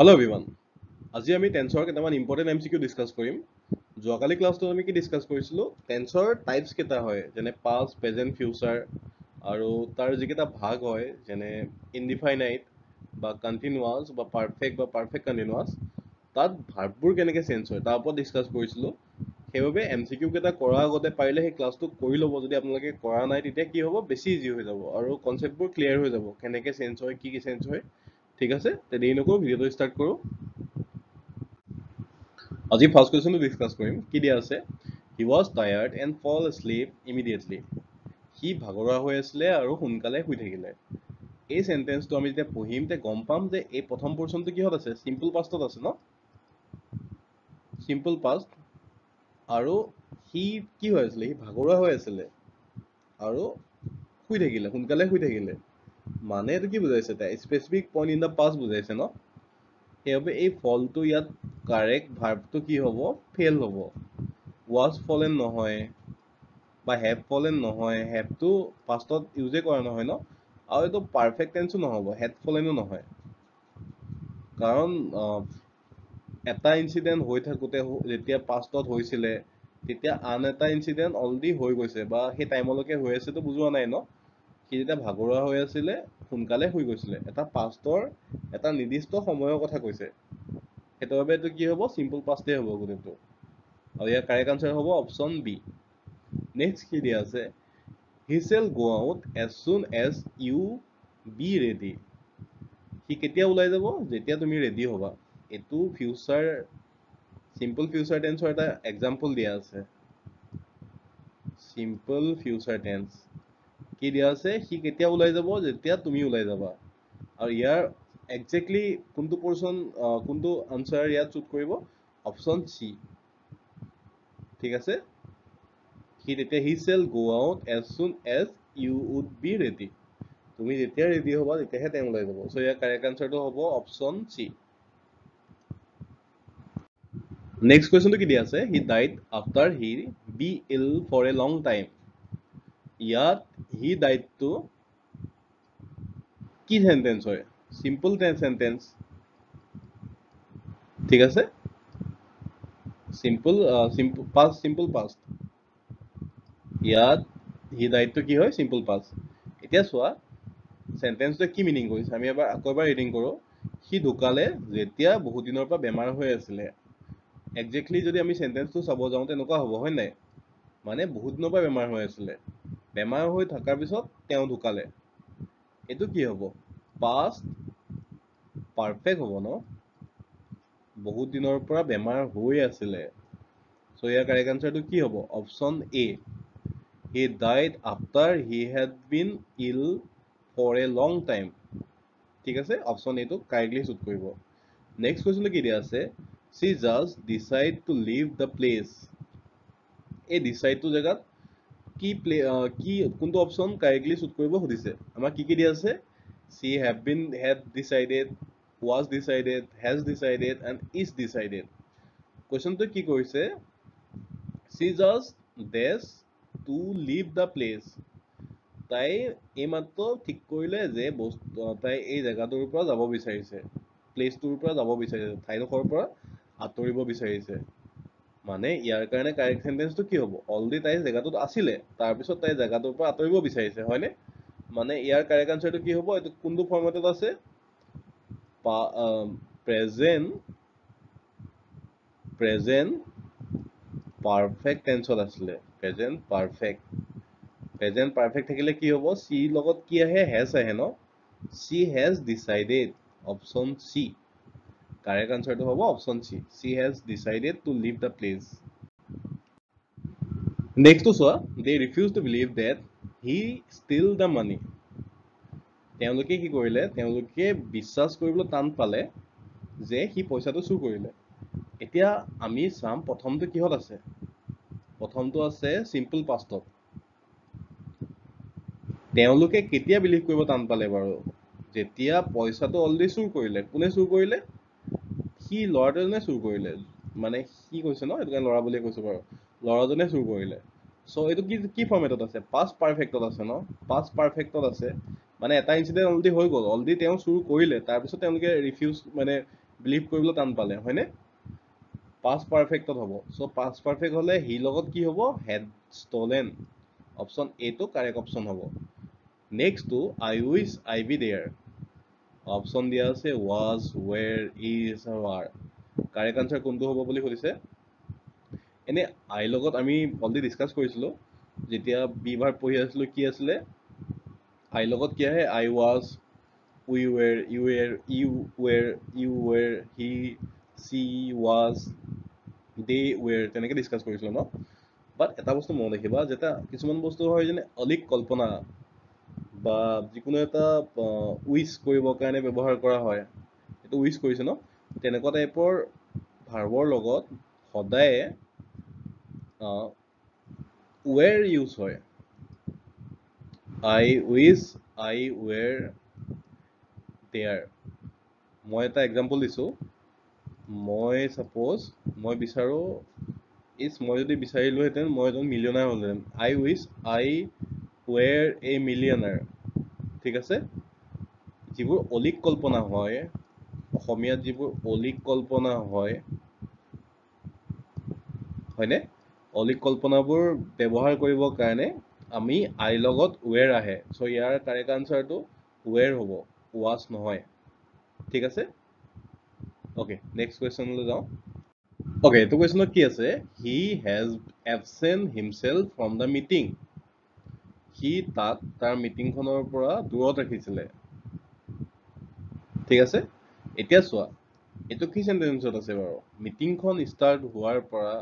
Hello everyone. আজি আমি টেন্সৰ কেইটামান ইম্পৰ্টেণ্ট MCQ ডিছকাছ কৰিম। যোৱাকালি ক্লাছটো আমি কি ডিছকাছ কৰিছিলোঁ? টেন্সৰ টাইপছ কেইটা হয়, যেনে পাষ্ট, প্ৰেজেণ্ট, ফিউচাৰ, আৰু তাৰ যিকেইটা ভাগ হয়, যেনে ইনডিফাইনাইট বা কণ্টিনিউৱাছ বা পাৰফেক্ট কণ্টিনিউৱাছ, তাত ভাৰ্ববোৰ কেনেকৈ চেঞ্জ হয় তাৰ ওপৰত ডিছকাছ কৰিছিলোঁ। সেইবাবে MCQ কেইটা কৰাৰ আগতে পাৰিলে সেই ক্লাছটো কৰি ল'ব। যদি আপোনালোকে কৰা নাই তেতিয়া কি হ'ব, বেছি ইজি হৈ যাব আৰু কনচেপ্টবোৰ ক্লিয়াৰ হৈ যাব, কেনেকৈ চেঞ্জ হয়, কি চেঞ্জ হয়। ঠিক আছে, তে দেৰি নকৰোঁ, ভিডিঅ'টো ষ্টাৰ্ট কৰোঁ। আজি ফাৰ্ষ্ট কুৱেশ্যনটো ডিছকাছ কৰিম। কি দিয়া আছে? হি ৱাজ টায়াৰ্ড এণ্ড ফল এছলিপ ইমিডিয়েটলি। সি ভাগৰুৱা হৈ আছিলে আৰু সোনকালে শুই থাকিলে। এই চেণ্টেন্সটো আমি যেতিয়া পঢ়িম তেতিয়া গম পাম যে এই প্ৰথম পৰ্চনটো কিহত আছে? চিম্পল পাষ্টত আছে ন? Simple past. আৰু সি কি হৈ আছিলে? সি ভাগৰুৱা হৈ আছিলে আৰু শুই থাকিলে, সোনকালে শুই থাকিলে। মানে এইটো কি বুজাইছে? তাই specific point in the past বুজাইছে ন? সেইবাবে এই ফলটো ইয়াত কাৰেক্ট ভাৰ্বটো কি হ'ব? ফেল হ'ব। ৱাজ ফলেন নহয় বা হেভ ফলেন নহয়। হেভটো পাষ্টত ইউজে কৰা নহয় ন? আৰু এইটো পাৰফেক্ট টেন্সো নহ'ব, হেড ফলেনো নহয়। কাৰণ এটা ইনচিডেণ্ট হৈ থাকোঁতে যেতিয়া পাষ্টত হৈছিলে তেতিয়া আন এটা ইনচিডেণ্ট অলৰেডি হৈ গৈছে বা সেই টাইমলৈকে হৈ আছেতো বুজোৱা নাই ন? সি যেতিয়া ভাগৰুৱা হৈ আছিলে সোনকালে শুই গৈছিলে। এটা পাষ্টৰ এটা নিৰ্দিষ্ট সময়ৰ কথা কৈছে, সেইটো বাবে এইটো কি হ'ব? চিম্পল পাষ্টেই হ'ব গোটেইটো। আৰু ইয়াৰ কাৰেক্ট আনচাৰ হ'ব অপশ্যন বি। নেক্সট কি দিয়া আছে? হি shall go out as soon as U B ready. সি কেতিয়া ওলাই যাব? যেতিয়া তুমি ৰেডি হ'বা। এইটো ফিউচাৰ, চিম্পল ফিউচাৰ টেন্সৰ এটা এক্সাম্পল দিয়া আছে। চিম্পল ফিউচাৰ টেন্স কি দিয়া আছে? সি কেতিয়া ওলাই যাব? যেতিয়া তুমি ওলাই যাবা। আৰু ইয়াৰ একজেক্টলি কোনটো পৰ্চন, কোনটো আনচাৰ ইয়াত চুট কৰিব? Option C. ঠিক আছে, সি তেতিয়া he shall go out as soon as you would be ready. তুমি যেতিয়া ৰেডি হ'বা তেতিয়াহে তেওঁ ওলাই যাব। চ' ইয়াৰ কাৰেক্ট আনচাৰটো হ'ব অপশ্যন চি। নেক্সট কুৱেশ্যনটো কি দিয়া আছে? He died after he be ill for a long time. ইয়াত হি ডাইডটো কি চেণ্টেন্স হয়? Simple sentence. ঠিক আছে, চিম্পল পাষ্ট। ইয়াত হি ডাইডটো কি হয়? Simple past. এতিয়া চোৱা চেণ্টেন্সটোৱে কি মিনিং কৰিছে, আমি আকৌ এবাৰ ৰিডিং কৰোঁ। সি ঢুকালে যেতিয়া বহুত দিনৰ পৰা বেমাৰ হৈ আছিলে। একজেক্টলি যদি আমি চেণ্টেন্সটো চাব যাওঁ তেনেকুৱা হ'ব, হয় নাই? মানে বহুত দিনৰ পৰা বেমাৰ হৈ আছিলে, বেমাৰ হৈ থকাৰ পিছত তেওঁ ঢুকালে। এইটো কি হ'ব? পাষ্ট পাৰফেক্ট হ'ব ন? বহুত দিনৰ পৰা বেমাৰ হৈ আছিলে। চ' ইয়াৰ কাৰেক্ট আনচাৰটো কি হ'ব? Option A. He died after he had been ill for a long time. ঠিক আছে, অপশ্যন এটো কাৰেক্টলি চুট কৰিব। নেক্সট কুৱেশ্যনটো কি দিয়া আছে? She just decide to leave the place. এই ডিচাইডটো জেগাত কি কোনটো অপশ্যন কাৰেক্টলি চুট কৰিব সুধিছে। আমাক কি দিয়া আছে? She had decided, was decided, has decided and is decided. কুৱেশ্যনটো কি কৰিছে? She just does to leave the place. তাই এইমাত্ৰ ঠিক কৰিলে যে তাই এই জেগাটোৰ পৰা যাব বিচাৰিছে, প্লেচটোৰ পৰা যাব বিচাৰিছে, ঠাইডোখৰৰ পৰা আঁতৰিব বিচাৰিছে। মানে ইয়াৰ কাৰণে কাৰেক্ট চেণ্টেন্সটো কি হ'ব? অলৰেডি তাই জেগাটোত আছিলে, তাৰপিছত তাই জেগাটোৰ পৰা আঁতৰিব বিচাৰিছে, হয়নে? মানে ইয়াৰ কাৰেক্ট আনচাৰটো কি হ'ব? এইটো কোনটো ফৰ্মেটত আছে? প্ৰেজেণ্ট পাৰফেক্ট টেন্সত আছিলে। প্ৰেজেণ্ট পাৰফেক্ট থাকিলে কি হ'ব? চিৰ লগত কি আহে? হেজ আহে ন? She has decided, option C. Correct আনচাৰটো হ'ব option C. She has decided to leave the place. নেক্সটটো চোৱা। They refuse to believe that he steal the money. তেওঁলোকে কি কৰিলে? তেওঁলোকে বিশ্বাস কৰিবলৈ টান পালে যে সি পইচাটো চুৰ কৰিলে। এতিয়া আমি চাম প্ৰথমটো কিহত আছে? প্ৰথমটো আছে চিম্পল পাষ্টত। তেওঁলোকে কেতিয়া বিলিভ কৰিব টান পালে বাৰু? যেতিয়া পইচাটো অলৰেডি চুৰ কৰিলে। কোনে চুৰ কৰিলে? সি ল'ৰাটোজনে চুৰ কৰিলে। মানে সি কৈছে ন, সেইটো কাৰণে ল'ৰা বুলিয়ে কৈছোঁ বাৰু। ল'ৰাজনে চুৰ কৰিলে। চ' এইটো কি ফৰ্মেটত আছে? পাষ্ট পাৰফেক্টত আছে ন? পাষ্ট পাৰফেক্টত আছে মানে এটা ইনচিডেণ্ট অলৰেডি হৈ গ'ল, অলৰেডি তেওঁ চুৰ কৰিলে, তাৰপিছত তেওঁলোকে ৰিফিউজ মানে বিলিভ কৰিবলৈ টান পালে হয়নে past perfect হ'ব so past perfect হলে হি লগত কি হ'ব had stolen অপচন এ টো কাৰেক্ট অপচন হ'ব next two I wish I be there option দিয়া আছে was were is আৰু are কাৰেক্ট আনসাৰ কোনটো হ'ব বুলি সুধিছে এনে I লগত আমি অলৰেডি ডিসকাস কৰিছিলো যেতিয়া বি ভাৰ্ব পঢ়ি আছিলো কি আছিলে I লগত কি আহে I was we were you were he she was they were তেনেকৈ ডিসকাস কৰিছিলো ন বাট এটা বস্তু মন ৰাখিবা যেটা কিছুমান বস্তু হয় যেনে অলিক কল্পনা বা যিকোনো এটা উইশ কৰিবৰ কাৰণে ব্যৱহাৰ কৰা হয় এইটো উইশ কৰিছে ন তেনেকুৱা টাইপৰ ভাৰ্বৰ লগত সদায় were ইউজ হয় I wish I were there মই এটা এক্সাম্পল দিছো মই সাপোজ মই বিচাৰো মই যদি বিচাৰিলোহেঁতেন মই এজন মিলিয়নাৰ হ'লহেঁতেন I wish I were a millionaire ঠিক আছে যিবোৰ অলিক কল্পনা হয় অসমীয়াত যিবোৰ অলিক কল্পনা হয় হয়নে অলিক কল্পনাবোৰ ব্যৱহাৰ কৰিবৰ কাৰণে আমি I লগত were আহে সো ইয়াৰ কাৰেক্ট আনসাৰটো were হ'ব was নহয় ঠিক আছে ওকে নেক্সট কোৱেশ্চনলৈ যাওঁ ওকে এইটো কোৱেশ্চনত কি আছে he has absent himself from the meeting সি তাক তাৰ মিটিংখনৰ পৰা দূৰত ৰাখিছিলে ঠিক আছে এতিয়া চোৱা এইটো কি সেন্টেন্সত আছে বাৰু মিটিংখন ষ্টাৰ্ট হোৱাৰ পৰা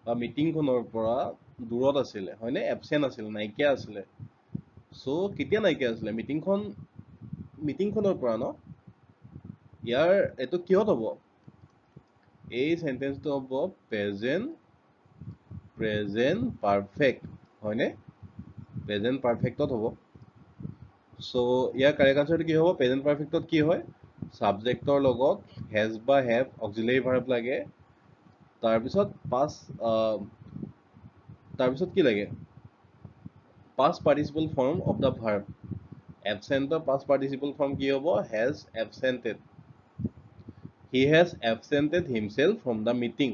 বা মিটিংখনৰ পৰা দূৰত আছিলে হয়নে এবসেন্ট আছিল নাইকিয়া আছিলে সো কেতিয়া নাইকিয়া আছিলে মিটিংখনৰ পৰা ন ইয়াৰ এটো কিহত হ'ব এই সেন্টেন্সটো হ'ব প্ৰেজেন্ট পাৰফেক্ট হয়নে প্ৰেজেন্ট পাৰফেক্টত হ'ব সো ইয়াৰ কাৰেক্ট আনসাৰটো কি হ'ব প্ৰেজেন্ট পাৰফেক্টত কি হয় সাবজেক্টৰ লগত হেজ বা হেভ অক্সিলাৰি ভাৰ্ব লাগে তাৰপিছত তাৰপিছত কি লাগে past participle form of the verb absent past participle form কি হ'ব has absented he has absented himself from the meeting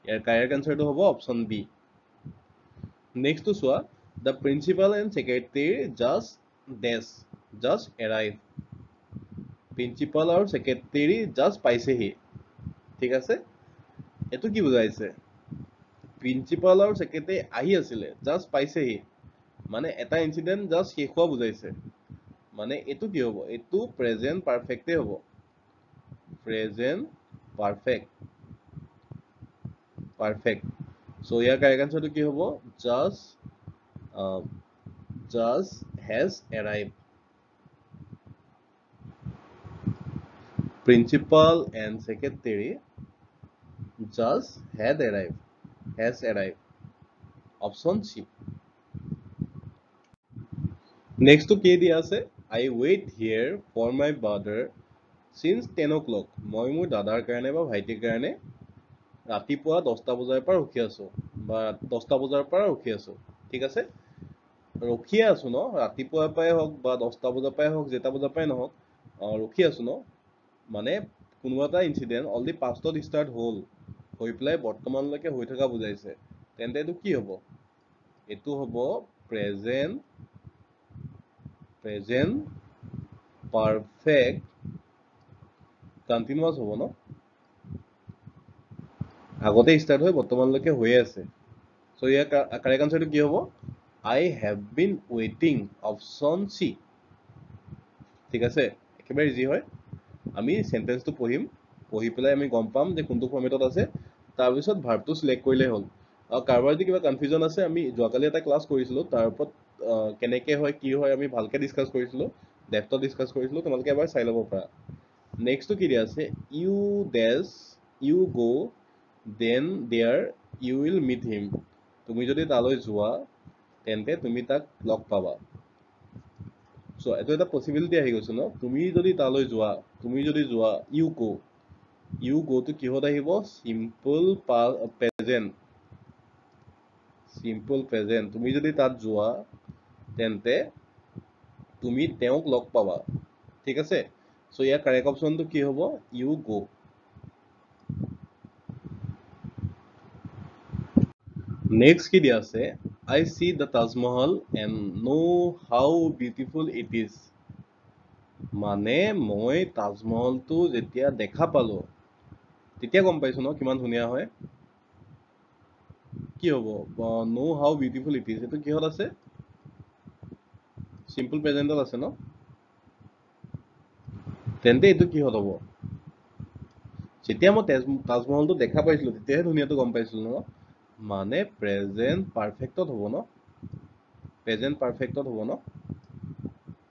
ইয়াৰ কাৰেক্ট আনসাৰটো হ'ব অপচন বি নেক্সট টু চোৱা the principal and secretary just arrive principal আৰু secretary just পাইছেহি ঠিক আছে এটো কি বুজাইছে প্ৰিন্সিপাল আৰু সেক্ৰেটাৰী আহি আছিলে জাস্ট পাইছেহি মানে এটা ইনসিডেন্ট জাস্ট শেষ হোৱা বুজাইছে মানে এটো কি হ'ব এটো প্ৰেজেন্ট পাৰফেক্টে হ'ব প্ৰেজেন্ট পাৰফেক্ট সো ইয়াৰ কাৰেক্ট আনসাৰটো কি হ'ব just has arrived principal and secretary just has arrived option C next to কি দিয়া আছে I wait here for my brother since 10 o'clock মই মোৰ দাদাৰ কাৰণে বা ভাইটিৰ কাৰণে ৰাতিপুৱা 10টা বজাৰ পৰা ৰখি আছো বা 10টা বজাৰ পৰা ৰখি আছো ঠিক আছে ৰখি আছো ন ৰাতিপুৱাৰ পৰাই হওক বা 10টা বজাৰ পৰাই হওক যেটা বজাৰ পৰাই নহওক ৰখি আছো ন মানে কোনোবা এটা ইনসিডেন্ট অলৰেডি পাষ্টত ষ্টাৰ্ট হ'ল হৈ পেলাই বৰ্তমানলৈকে হৈ থকা বুজাইছে তেন্তে এইটো কি হ'ব এইটো হ'ব প্ৰেজেন্ট পাৰফেক্ট কন্টিনিউয়াস হ'ব ন আগতে ষ্টাৰ্ট হৈ বৰ্তমানলৈকে হৈ আছে সো ইয়াৰ কাৰেক্ট আনসাৰটো কি হ'ব I have been waiting option C ঠিক আছে একেবাৰে ইজি হয় আমি সেন্টেন্সটো পঢ়িম পঢ়ি পেলাই আমি গম পাম যে কোনটো ফৰ্মেটত আছে তাৰ পিছত ভাৰ্বটো সিলেক্ট কৰিলে হ'ল আৰু কাৰোবাৰ যদি কিবা কনফিউজন আছে আমি যোৱাকালি এটা ক্লাছ কৰিছিলো তাৰ ওপৰত কেনেকৈ হয় কি হয় আমি ভালকে ডিসকাস কৰিছিলো ডেপথত ডিসকাস কৰিছিলো তোমালোকে এবাৰ চাই ল'ব পাৰা নেক্সটটো কি দিয়া আছে you go then there you will meet him তুমি যদি তালৈ যোৱা তেন্তে তুমি তাক লগ পাবা সো এটো এটা পসিবিলিটি আহি গৈছে ন তুমি যদি তালৈ যোৱা you go তো কিহত আহিব simple present তুমি যদি তাত যোৱা তেন্তে তুমি তেওঁক লগ পাবা ঠিক আছে সো ইয়াৰ কাৰেক্ট অপচনটো কি হ'ব you go নেক্সট কি দিয়া আছে, I see the Taj Mahal and know' how beautiful it is. মানে মই তাজমহলটো যেতিয়া দেখা পালো তেতিয়া গম পাইছো ন কিমান ধুনীয়া হয়। কি হ'ব, ন' হাউ বিউটিফুল ইট ইজ, এইটো কিহত আছে? চিম্পল প্ৰেজেণ্টত আছে ন। তেন্তে এইটো কিহত হ'ব? যেতিয়া মই তাজমহলটো দেখা পাইছিলো তেতিয়াহে ধুনীয়াটো গম পাইছিলো ন। মানে প্ৰেজেণ্ট পাৰফেক্টত হ'ব ন। প্ৰেজেণ্ট পাৰফেক্টত হ'ব ন।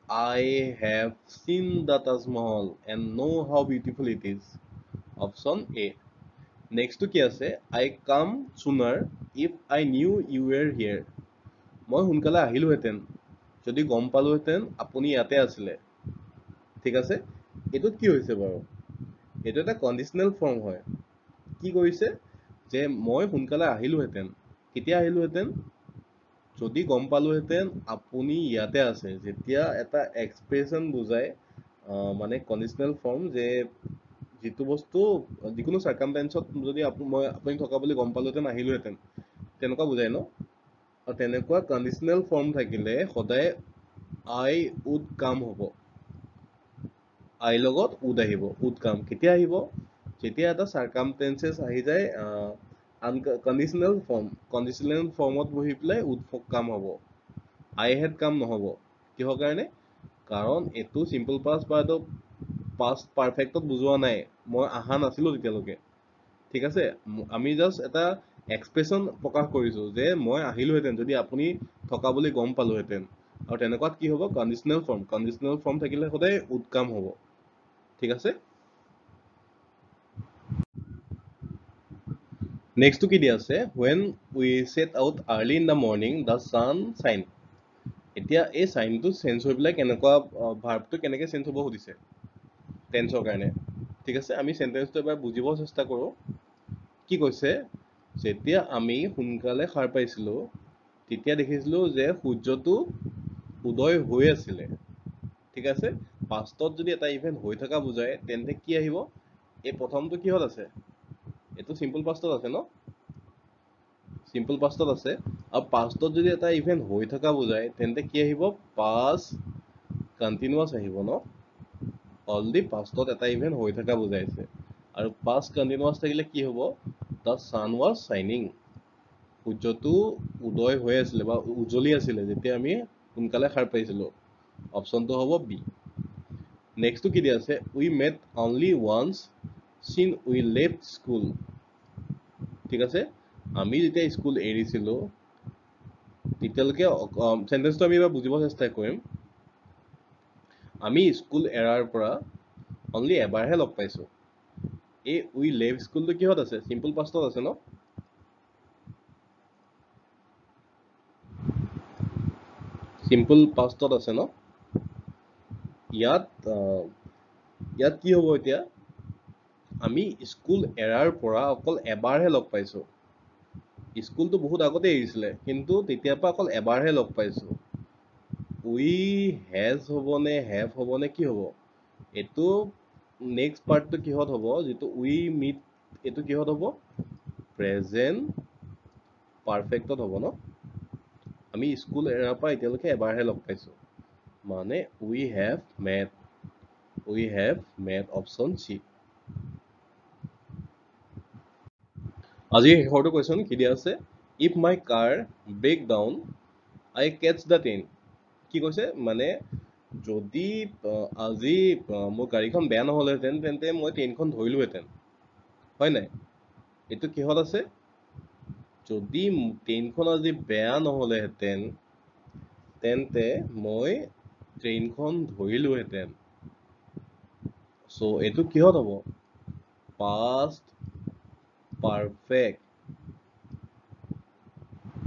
I have seen the Taj Mahal and know how beautiful it is. Option A. Next to কি আছে, I come sooner if I knew you were here. মই সোনকালে আহিলোহেঁতেন যদি গম পালোহেঁতেন আপুনি ইয়াতে আছিলে। ঠিক আছে, এইটোত কি হৈছে বাৰু? এইটো এটা কণ্ডিচনেল ফৰ্ম হয়। কি কৰিছে যে মই সোনকালে আহিলোহেঁতেন, কেতিয়া আহিলোহেঁতেন? যদি গম পালোহেঁতেন আপুনি ইয়াতে আছে। যেতিয়া এটা এক্সপ্ৰেশ্যন বুজায় মানে কণ্ডিচনেল ফৰ্ম, যে যিটো বস্তু যিকোনো চাৰ্কামটেঞ্চত যদি আপুনি থকা বুলি গম পালোহেঁতেন আহিলোহেঁতেন, তেনেকুৱা বুজায় ন। আৰু তেনেকুৱা কণ্ডিচনেল ফৰ্ম থাকিলে সদায় আই উড কাম হ'ব। আইৰ লগত উড আহিব, উড কাম। কেতিয়া আহিব? যেতিয়া এটা চাৰ্কামটেঞ্চেছ আহি যায় কণ্ডিচনেল ফৰ্ম, কণ্ডিচনেল ফৰ্মত বহি পেলাই উড কাম হ'ব, আই হেড কাম নহ'ব। কিহৰ কাৰণে? কাৰণ এইটো চিম্পল পাষ্ট বা এইটো পাষ্ট পাৰফেক্টত বুজোৱা নাই, মই অহা নাছিলোঁ তেতিয়ালৈকে। ঠিক আছে, আমি জাষ্ট এটা এক্সপ্ৰেশ্যন প্ৰকাশ কৰিছোঁ যে মই আহিলোহেঁতেন যদি আপুনি থকা বুলি গম পালোহেঁতেন। আৰু তেনেকুৱাত কি হ'ব? কণ্ডিচনেল ফৰ্ম, কণ্ডিচনেল ফৰ্ম থাকিলে সদায় উড কাম হ'ব। ঠিক আছে, নেক্সটটো কি দিয়া আছে, when we set out early in the morning the sun shine. এতিয়া এই চাইনটো চেঞ্জ হৈ পেলাই কেনেকুৱা, ভাৰ্বটো কেনেকৈ চেঞ্জ হ'ব সুধিছে টেন্সৰ কাৰণে। ঠিক আছে, আমি চেণ্টেন্সটো এবাৰ বুজিব চেষ্টা কৰোঁ। কি কৈছে, যেতিয়া আমি সোনকালে সাৰ পাইছিলোঁ তেতিয়া দেখিছিলোঁ যে সূৰ্যটো উদয় হৈ আছিলে। ঠিক আছে, পাষ্টত যদি এটা ইভেণ্ট হৈ থকা বুজায় তেন্তে কি আহিব? এই প্ৰথমটো কিহত আছে? এইটো চিম্পল পাষ্টত আছে ন। চিম্পল পাষ্টত আছে। আৰু পাষ্টত যদি এটা ইভেণ্ট হৈ থকা বুজায় তেন্তে কি আহিব? পাষ্ট কণ্টিনিউৱাছ আহিব ন। অলৰেডি পাষ্টত এটা ইভেণ্ট হৈ থকা বুজাইছে। আৰু পাষ্ট কণ্টিনিউৱাছ থাকিলে কি হ'ব? The sun was shining. সূৰ্যটো উদয় হৈ আছিলে বা উজ্বলি আছিলে যেতিয়া আমি সোনকালে সাৰ পাইছিলোঁ। অপশ্যনটো হ'ব বি। নেক্সটটো কি দিয়া আছে, উই মেট অনলি ওৱান্স চিন উই লেফ্ট স্কুল। ঠিক আছে, আমি যেতিয়া স্কুল এৰিছিলোঁ তেতিয়ালৈকে চেণ্টেন্সটো আমি এবাৰ বুজিব চেষ্টা কৰিম। আমি স্কুল এৰাৰ পৰা অনলি এবাৰহে লগ পাইছোঁ। এই উই লেফ্ট স্কুলটো কিহত আছে? চিম্পল পাষ্টত আছে ন। চিম্পল পাষ্টত আছে ন। ইয়াত কি হ'ব এতিয়া? আমি স্কুল এৰাৰ পৰা অকল এবাৰহে লগ পাইছোঁ। স্কুলটো বহুত আগতে এৰিছিলে কিন্তু তেতিয়াৰ পৰা অকল এবাৰহে লগ পাইছোঁ। উই হেজ হ'বনে হেভ হ'বনে কি হ'ব? এইটো নেক্সট পাৰ্টটো কিহত হ'ব? যিটো উই মিট, এইটো কিহত হ'ব? প্ৰেজেণ্ট পাৰফেক্টত হ'ব ন। আমি স্কুল এৰাৰ পৰা এতিয়ালৈকে এবাৰহে লগ পাইছোঁ। মানে we have met, we have met, option C. আজি শেষৰটো কুৱেশ্যন কি দিয়া আছে, if my car break down I catch the train. কি কৈছে মানে যদি আজি মোৰ গাড়ীখন বেয়া নহ'লেহেঁতেন তেন্তে মই ট্ৰেইনখন ধৰিলোহেঁতেন, হয় নাই? এইটো কিহত আছে? যদি ট্ৰেইনখন আজি বেয়া নহ'লেহেঁতেন তেন্তে মই ট্ৰেইনখন ধৰিলোহেঁতেন। চ' এইটো কিহত হ'ব? Past perfect.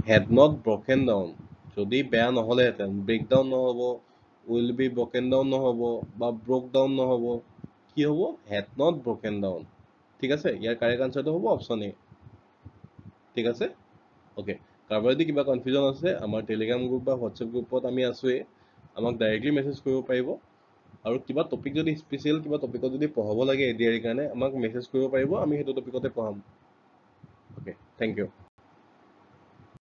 Had not broken down, যদি বেয়া নহ'লেহেঁতেন, ব্ৰেক ডাউন নহ'ব, উইল বি ব্ৰকেন ডাউন নহ'ব বা ব্ৰক ডাউন নহ'ব, কি হ'ব? Had not broken down. ঠিক আছে, ইয়াৰ কাৰেক্ট আনচাৰটো হ'ব অপশ্যন এ। ঠিক আছে, অ'কে। কাৰোবাৰ যদি কিবা কনফিউজন আছে আমাৰ টেলিগ্ৰাম গ্ৰুপ বা হোৱাটছএপ গ্ৰুপত আমি আছোৱেই, আমাক ডাইৰেক্টলি মেছেজ কৰিব পাৰিব। আৰু কিবা টপিক যদি স্পেচিয়েল কিবা টপিকত যদি পঢ়াব লাগে এডিআৰিৰ কাৰণে আমাক মেছেজ কৰিব পাৰিব, আমি সেইটো টপিকতে পঢ়াম। Okay, thank U.